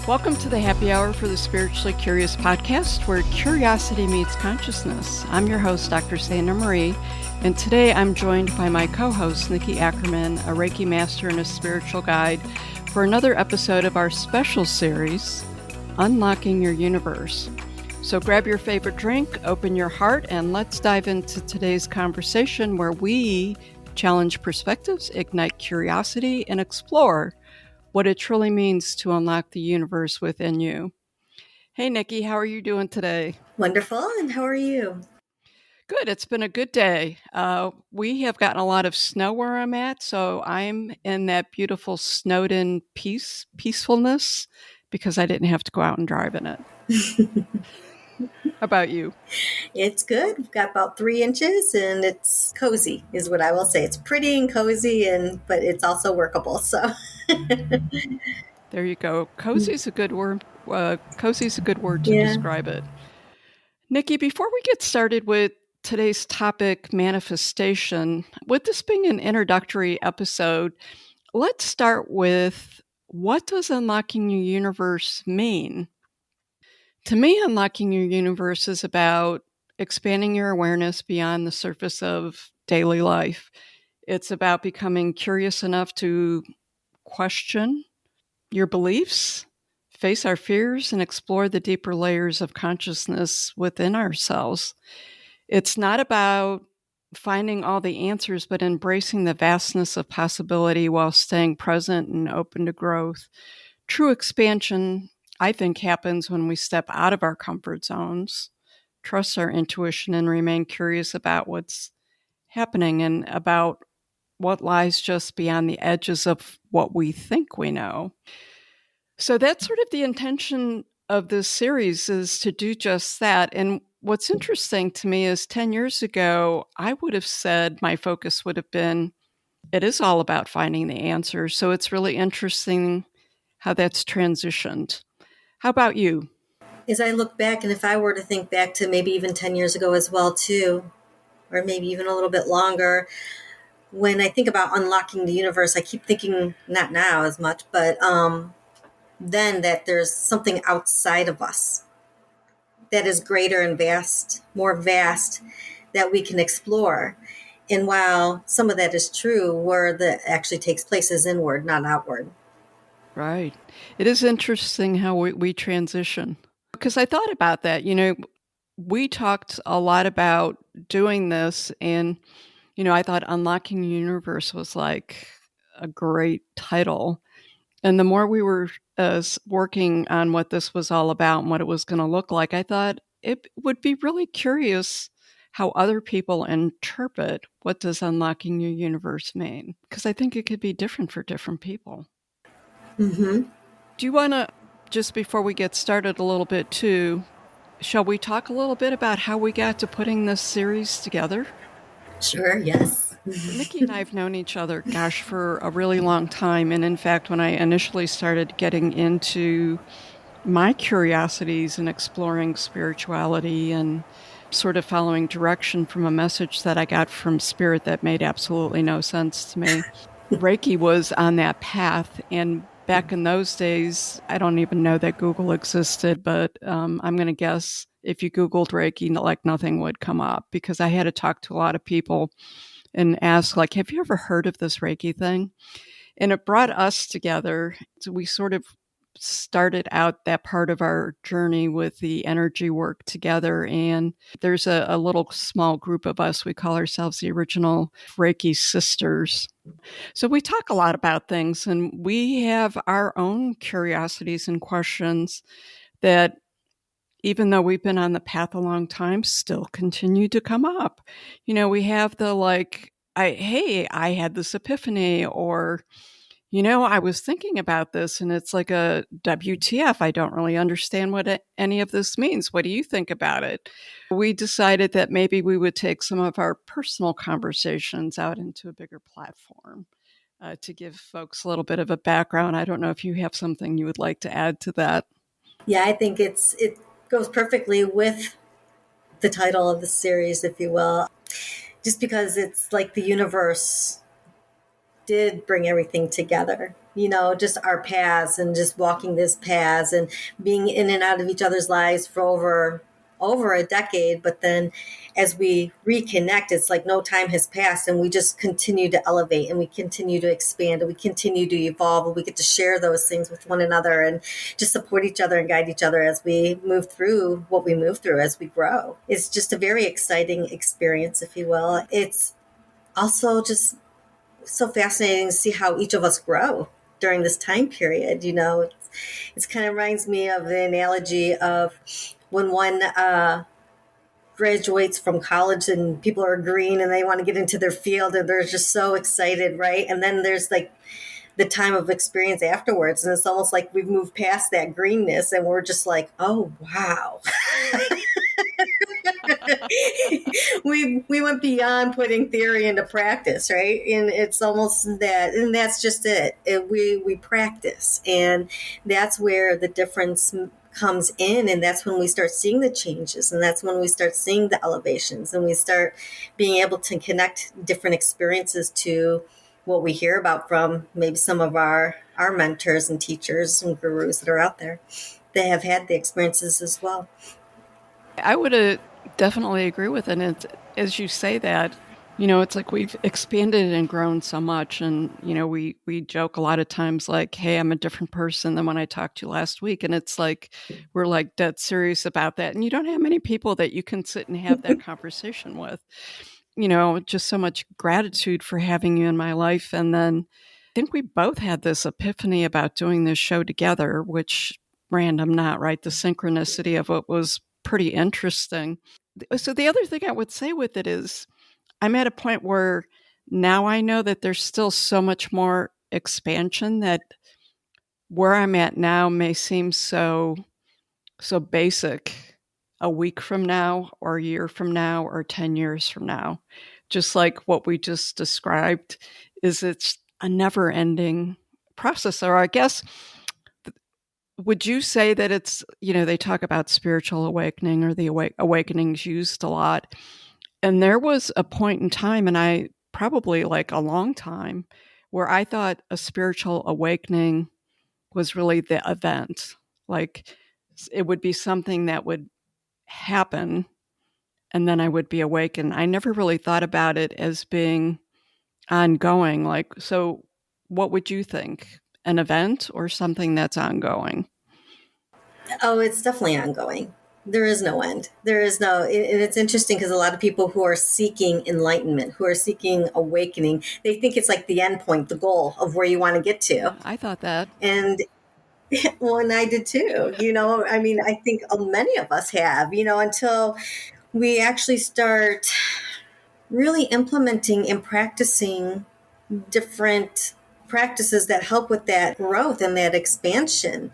Welcome to the Happy Hour for the Spiritually Curious podcast, where curiosity meets consciousness. I'm your host, Dr. Sandra Marie, and today I'm joined by my co-host, Nikki Ackerman, a Reiki master and a spiritual guide, for another episode of our special series, Unlocking Your Universe. So grab your favorite drink, open your heart, and let's dive into today's conversation where we challenge perspectives, ignite curiosity, and explore what it truly means to unlock the universe within you. Hey, Nikki, how are you doing today? Wonderful. And how are you? Good. It's been a good day. We have gotten a lot of snow where I'm at, so I'm in that beautiful snowed-in peacefulness because I didn't have to go out and drive in it. How about you? It's good. We've got about 3 inches and it's cozy is what I will say. It's pretty and cozy, but it's also workable. So There you go. Cozy is a good word. Cozy's a good word to yeah. describe it. Nikki, before we get started with today's topic, manifestation, with this being an introductory episode, let's start with, what does unlocking your universe mean? To me, unlocking your universe is about expanding your awareness beyond the surface of daily life. It's about becoming curious enough to question your beliefs, face our fears, and explore the deeper layers of consciousness within ourselves. It's not about finding all the answers, but embracing the vastness of possibility while staying present and open to growth. True expansion, I think, happens when we step out of our comfort zones, trust our intuition, and remain curious about what's happening and about what lies just beyond the edges of what we think we know. So that's sort of the intention of this series, is to do just that. And what's interesting to me is 10 years ago, I would have said my focus would have been, it is all about finding the answers. So it's really interesting how that's transitioned. How about you? As I look back, and if I were to think back to maybe even 10 years ago as well, too, or maybe even a little bit longer, when I think about unlocking the universe, I keep thinking, not now as much, but then that there's something outside of us that is greater and more vast, that we can explore. And while some of that is true, where that actually takes place is inward, not outward. Right. It is interesting how we transition. Because I thought about that. We talked a lot about doing this, and, I thought Unlocking the Universe was like a great title. And the more we were working on what this was all about and what it was going to look like, I thought it would be really curious how other people interpret, what does unlocking your universe mean? Because I think it could be different for different people. Mm-hmm. Do you want to, just before we get started a little bit too, shall we talk a little bit about how we got to putting this series together? Sure, yes. Nikki and I have known each other, for a really long time. And in fact, when I initially started getting into my curiosities and exploring spirituality and sort of following direction from a message that I got from Spirit that made absolutely no sense to me, Reiki was on that path. And back in those days, I don't even know that Google existed, but I'm going to guess if you Googled Reiki, like nothing would come up, because I had to talk to a lot of people and ask, like, have you ever heard of this Reiki thing? And it brought us together. So we sort of started out that part of our journey with the energy work together. And there's a little small group of us. We call ourselves the original Reiki sisters. So we talk a lot about things, and we have our own curiosities and questions that, even though we've been on the path a long time, still continue to come up. We have the I had this epiphany, or, I was thinking about this and it's like a WTF. I don't really understand what any of this means. What do you think about it? We decided that maybe we would take some of our personal conversations out into a bigger platform to give folks a little bit of a background. I don't know if you have something you would like to add to that. Yeah, I think it goes perfectly with the title of the series, if you will, just because it's like the universe did bring everything together. Just our paths and just walking this paths and being in and out of each other's lives for over a decade. But then as we reconnect, it's like no time has passed, and we just continue to elevate, and we continue to expand, and we continue to evolve, and we get to share those things with one another and just support each other and guide each other as we move through what we move through as we grow. It's just a very exciting experience, if you will. It's also just so fascinating to see how each of us grow during this time period. It's kind of reminds me of the analogy of when one graduates from college and people are green and they want to get into their field and they're just so excited, right? And then there's like the time of experience afterwards, and it's almost like we've moved past that greenness and we're just like, oh wow. we went beyond putting theory into practice, right? And it's almost that, and that's just we practice, and that's where the difference comes in, and that's when we start seeing the changes, and that's when we start seeing the elevations, and we start being able to connect different experiences to what we hear about from maybe some of our mentors and teachers and gurus that are out there that have had the experiences as well. I would definitely agree with it. And it's, as you say that, it's like we've expanded and grown so much. And, we joke a lot of times like, hey, I'm a different person than when I talked to you last week. And it's like, we're like dead serious about that. And you don't have many people that you can sit and have that conversation with. Just so much gratitude for having you in my life. And then I think we both had this epiphany about doing this show together, which random not, right? The synchronicity of it was pretty interesting. So the other thing I would say with it is I'm at a point where now I know that there's still so much more expansion, that where I'm at now may seem so basic a week from now or a year from now or 10 years from now. Just like what we just described, is it's a never ending process. Or I guess, would you say that it's, they talk about spiritual awakening, or the awakenings used a lot. And there was a point in time, and I probably like a long time, where I thought a spiritual awakening was really the event. Like it would be something that would happen and then I would be awakened. I never really thought about it as being ongoing. Like, so what would you think? An event or something that's ongoing? Oh, it's definitely ongoing. There is no end. There is no, and it's interesting because a lot of people who are seeking enlightenment, who are seeking awakening, they think it's like the end point, the goal of where you want to get to. I thought that. And well, and I did too. I mean, I think many of us have, until we actually start really implementing and practicing different practices that help with that growth and that expansion.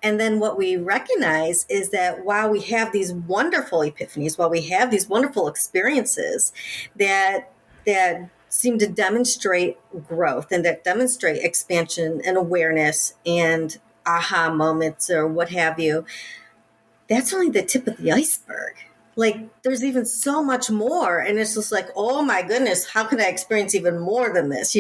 And then what we recognize is that while we have these wonderful epiphanies, while we have these wonderful experiences that seem to demonstrate growth and that demonstrate expansion and awareness and aha moments or what have you, that's only the tip of the iceberg. Like there's even so much more, and it's just like, oh my goodness, how can I experience even more than this,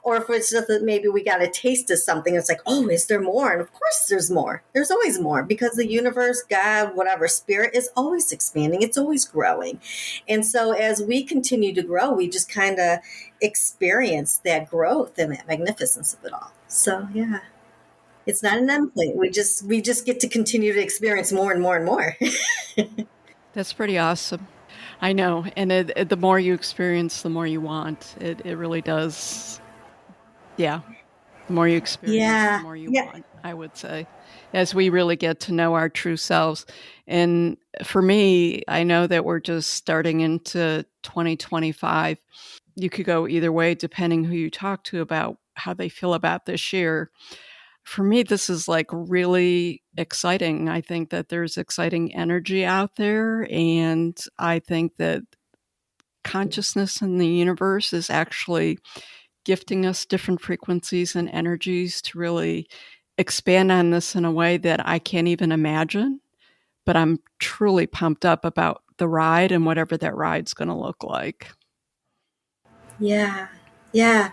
or if it's just that maybe we got a taste of something, it's like, oh, is there more? And of course there's more. There's always more, because the universe, God, whatever, spirit is always expanding, it's always growing. And so as we continue to grow, we just kind of experience that growth and that magnificence of it all. So yeah, it's not an endpoint. We just get to continue to experience more and more and more. That's pretty awesome. I know. And the more you experience, the more you want. It really does. Yeah. The more you experience, the Yeah. more you Yeah. want, I would say, as we really get to know our true selves. And for me, I know that we're just starting into 2025. You could go either way depending who you talk to about how they feel about this year. For me, this is like really exciting. I think that there's exciting energy out there. And I think that consciousness in the universe is actually gifting us different frequencies and energies to really expand on this in a way that I can't even imagine. But I'm truly pumped up about the ride and whatever that ride's going to look like. Yeah. Yeah.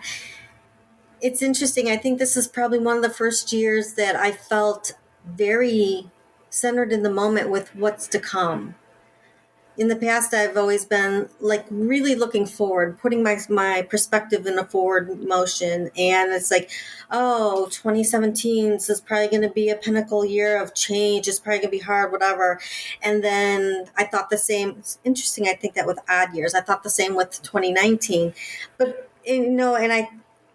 It's interesting. I think this is probably one of the first years that I felt very centered in the moment with what's to come. In the past, I've always been like really looking forward, putting my perspective in a forward motion. And it's like, oh, 2017, this is probably going to be a pinnacle year of change. It's probably going to be hard, whatever. And then I thought the same. It's interesting. I think that with odd years, I thought the same with 2019. But,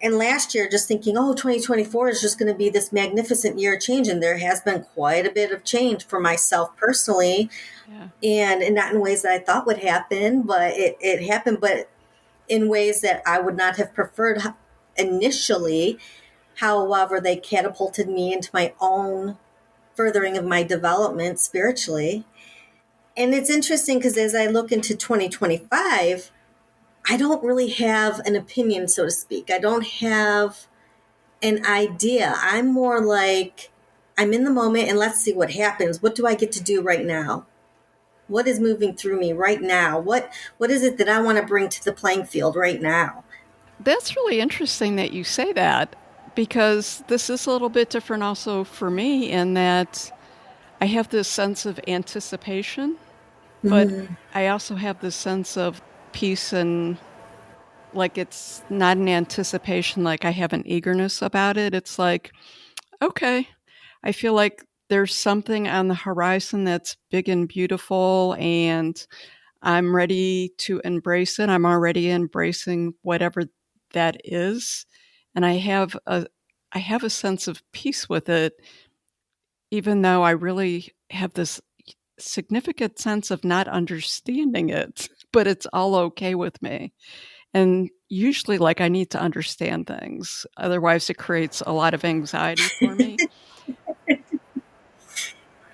and last year, just thinking, oh, 2024 is just going to be this magnificent year of change. And there has been quite a bit of change for myself personally. Yeah. And not in ways that I thought would happen, but it happened, but in ways that I would not have preferred initially. However, they catapulted me into my own furthering of my development spiritually. And it's interesting because as I look into 2025, I don't really have an opinion, so to speak. I don't have an idea. I'm more like, I'm in the moment and let's see what happens. What do I get to do right now? What is moving through me right now? What is it that I want to bring to the playing field right now? That's really interesting that you say that, because this is a little bit different also for me in that I have this sense of anticipation, but I also have this sense of peace, and like it's not an anticipation like I have an eagerness about it. It's like, okay, I feel like there's something on the horizon that's big and beautiful, and I'm ready to embrace it. I'm already embracing whatever that is. And I have a sense of peace with it, even though I really have this significant sense of not understanding it, but it's all okay with me. And usually, like, I need to understand things. Otherwise, it creates a lot of anxiety for me.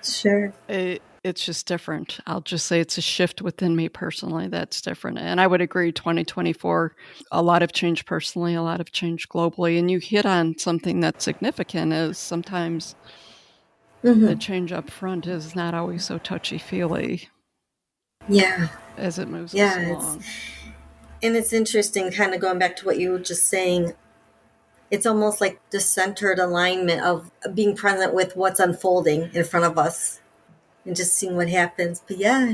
Sure. It's just different. I'll just say it's a shift within me personally that's different. And I would agree, 2024, a lot of change personally, a lot of change globally. And you hit on something that's significant is sometimes the change up front is not always so touchy-feely Yeah. as it moves us Yeah. along. It's interesting, kind of going back to what you were just saying. It's almost like the centered alignment of being present with what's unfolding in front of us and just seeing what happens. But yeah,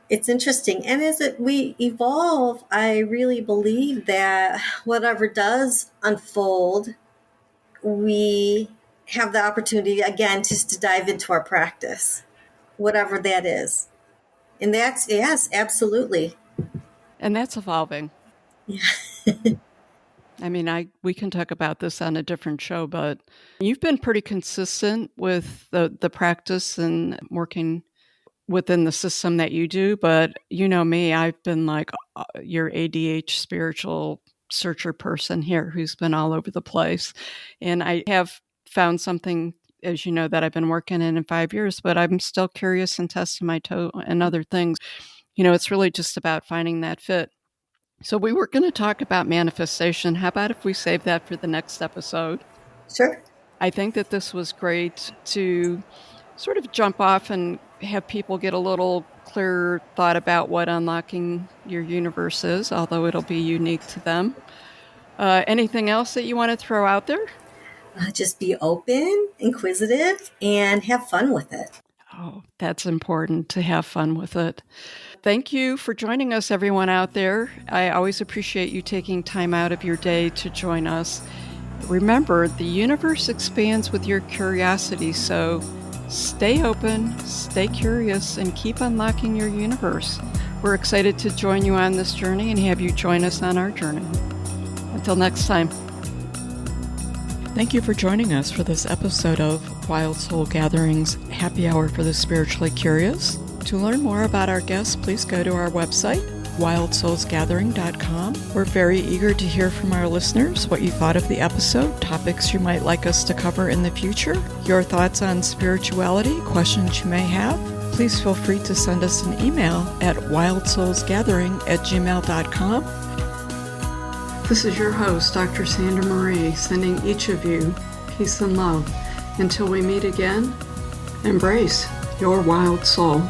it's interesting. And we evolve, I really believe that whatever does unfold, we have the opportunity again just to dive into our practice, whatever that is. And that's, yes, absolutely. And that's evolving. Yeah. I mean, we can talk about this on a different show, but you've been pretty consistent with the practice and working within the system that you do. But you know me, I've been like your ADH spiritual searcher person here who's been all over the place. And I have found something, as you know, that I've been working in 5 years, but I'm still curious and testing my toe and other things. You know, it's really just about finding that fit. So we were going to talk about manifestation. How about if we save that for the next episode? Sure. I think that this was great to sort of jump off and have people get a little clearer thought about what unlocking your universe is, although it'll be unique to them. Anything else that you want to throw out there? Just be open, inquisitive, and have fun with it. Oh, that's important, to have fun with it. Thank you for joining us, everyone out there. I always appreciate you taking time out of your day to join us. Remember, the universe expands with your curiosity, so stay open, stay curious, and keep unlocking your universe. We're excited to join you on this journey and have you join us on our journey. Until next time. Thank you for joining us for this episode of Wild Soul Gatherings Happy Hour for the Spiritually Curious. To learn more about our guests, please go to our website, wildsoulsgathering.com. We're very eager to hear from our listeners what you thought of the episode, topics you might like us to cover in the future, your thoughts on spirituality, questions you may have. Please feel free to send us an email at wildsoulsgathering@gmail.com. This is your host, Dr. Sandra Marie, sending each of you peace and love. Until we meet again, embrace your wild soul.